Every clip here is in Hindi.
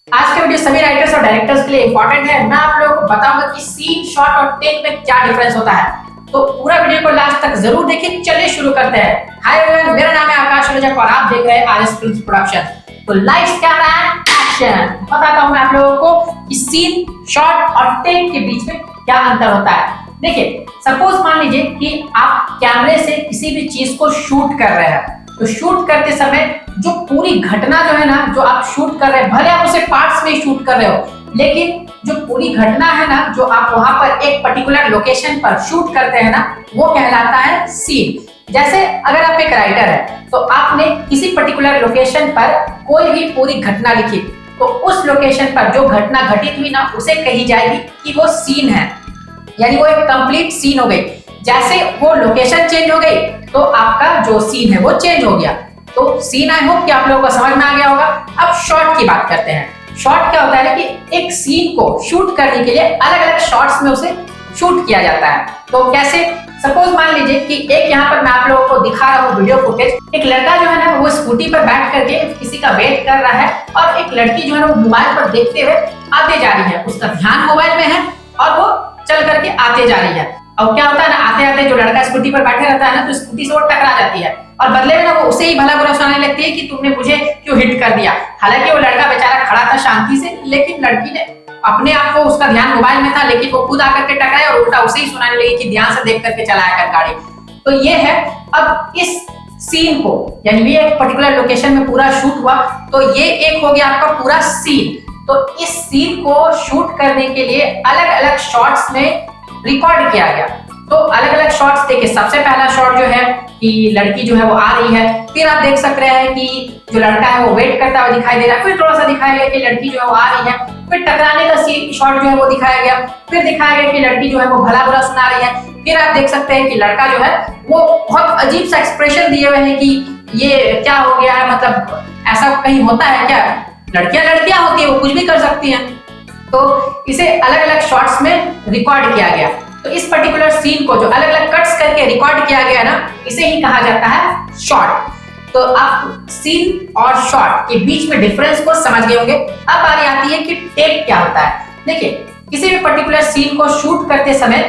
आज का वीडियो सभी राइटर्स और डायरेक्टर्स के लिए इंपॉर्टेंट है। मैं आप लोगों को बताऊंगा कि सीन, शॉट और टेक में क्या डिफरेंस होता है। तो पूरा वीडियो को लास्ट तक जरूर देखिए। चलिए शुरू करते हैं। हाय एवरीवन, मेरा नाम है आकाश रजक और आप देख रहे हैं आरएस फिल्म्स प्रोडक्शन। तो लाइट्स, कैमरा एंड एक्शन। बताता हूं मैं आप लोगों को कि सीन, शॉट और टेक के बीच में क्या अंतर होता है। देखिए, सपोज मान लीजिए कि आप कैमरे से किसी भी चीज को शूट कर रहे हैं, तो शूट करते समय जो पूरी घटना जो है ना, जो आप शूट कर रहे हैं, भले आप उसे पार्ट्स में शूट कर रहे हो, लेकिन जो पूरी घटना है ना, जो आप वहां पर एक पर्टिकुलर लोकेशन पर शूट करते हैं ना, वो कहलाता है सीन। जैसे अगर आप एक राइटर है तो आपने किसी पर्टिकुलर लोकेशन पर कोई भी पूरी घटना लिखी, तो उस लोकेशन पर जो घटना घटित हुई ना, उसे कही जाएगी कि वो सीन है, यानी वो एक कंप्लीट सीन हो गई। जैसे वो लोकेशन चेंज हो गई तो आपका जो सीन है वो चेंज हो गया। तो सीन, आई होप कि आप लोगों को समझ में आ गया होगा। अब शॉट की बात करते हैं। शॉट क्या होता है कि एक सीन को शूट करने के लिए अलग अलग शॉट्स में उसे शूट किया जाता है। तो कैसे? सपोज मान लीजिए कि एक यहाँ पर मैं आप लोगों को दिखा रहा हूँ वीडियो फुटेज। एक लड़का जो है ना, वो स्कूटी पर बैठ करके किसी का वेट कर रहा है और एक लड़की जो है ना, वो मोबाइल पर देखते हुए आते जा रही है। उसका ध्यान मोबाइल में है और वो चल करके आते जा रही है। और क्या होता है ना, आते आते जो लड़का स्कूटी पर बैठे रहता है ना, तो स्कूटी से वो टकरा जाती है और बदले में ना वो उसे ही भला बुरा सुनाने लगती है कि तुमने मुझे क्यों हिट कर दिया। हालांकि वो लड़का बेचारा खड़ा था शांति से, लेकिन लड़की ने अपने आप को, उसका ध्यान मोबाइल में था, लेकिन वो खुद आकर के टकराया और उल्टा उसे ही सुनाने लगी कि ध्यान से देख करके चलाया कर गाड़ी। तो ये है। अब इस सीन को, यानी ये एक पर्टिकुलर लोकेशन में पूरा शूट हुआ, तो ये एक हो गया आपका पूरा सीन। तो इस सीन को शूट करने के लिए अलग अलग शॉट्स में रिकॉर्ड किया गया। तो अलग अलग शॉट्स देखिए। सबसे पहला शॉट जो है कि लड़की जो है वो आ रही है, फिर आप देख सकते हैं कि जो लड़का है वो वेट करता हुआ दिखाई दे रहा है, फिर थोड़ा सा दिखाया गया कि लड़की जो है वो आ रही है, फिर टकराने का शॉट जो है वो दिखाया गया, फिर दिखाया गया कि लड़की जो है वो भला बुरा सुना रही है, फिर आप देख सकते हैं कि लड़का जो है वो बहुत अजीब सा एक्सप्रेशन दिए हुए हैं कि ये क्या हो गया है, मतलब ऐसा कहीं होता है क्या? लड़कियां लड़कियां होती है, वो कुछ भी कर सकती हैं। तो इसे अलग अलग शॉट्स में रिकॉर्ड किया गया। तो इस पर्टिकुलर सीन को जो अलग अलग कट्स करके रिकॉर्ड किया गया ना, इसे ही कहा जाता है शॉट। तो आप सीन और शॉट के बीच में डिफरेंस को समझ गए होंगे। अब बारी आती है कि टेक क्या होता है। देखिए, किसी भी पर्टिकुलर सीन को शूट करते समय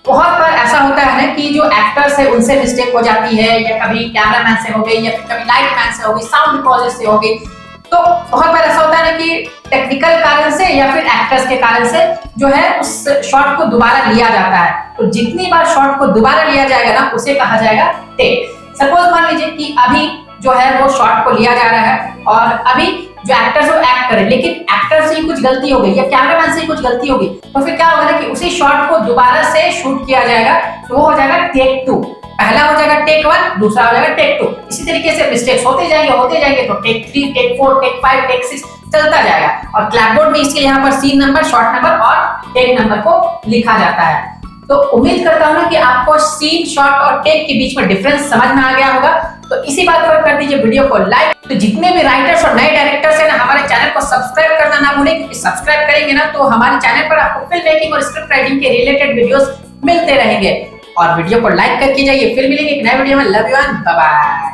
बहुत बार ऐसा होता है ना कि जो एक्टर्स है उनसे मिस्टेक हो जाती है, या कभी कैमरामैन से हो गई, या फिर कभी लाइट मैन से हो गई, साउंड डिपॉजिट से हो गई। तो बहुत बार ऐसा होता है ना कि टेक्निकल कारण से या फिर एक्टर्स के कारण से जो है उस शॉट को दोबारा लिया जाता है। तो जितनी बार शॉट को दोबारा लिया जाएगा ना, उसे कहा जाएगा टेक। सपोज मान लीजिए कि अभी जो है वो शॉट को लिया जा रहा है और अभी जो एक्टर्स वो एक्ट करे, लेकिन एक्टर से ही कुछ गलती हो गई या कैमरामैन से ही कुछ गलती हो गई, तो फिर क्या होगा ना कि उसी शॉट को दोबारा से शूट किया जाएगा। तो वो हो जाएगा टेक 2। पहला हो जाएगा टेक 1, दूसरा हो जाएगा टेक 2। इसी तरीके से मिस्टेक्स होते जाएंगे तो टेक 3, टेक 4, टेक 5, टेक 6 चलता जाएगा। और क्लैपबोर्ड में इसके यहाँ पर सीन नंबर, शॉट नंबर और टेक नंबर को लिखा जाता है। तो उम्मीद करता हूँ ना कि आपको सीन, शॉट और टेक के बीच में डिफरेंस समझ में आ गया होगा। तो इसी बात पर कर दीजिए वीडियो को लाइक। तो जितने भी राइटर्स और नए डायरेक्टर्स हैं ना, हमारे चैनल को सब्सक्राइब करना ना भूलें, क्योंकि सब्सक्राइब करेंगे ना तो हमारे चैनल पर आपको फिल्म मेकिंग और स्क्रिप्ट राइटिंग के रिलेटेड वीडियोस मिलते रहेंगे। और वीडियो को लाइक करके जाइए। फिर मिलेंगे एक नए वीडियो में। Love you and bye bye.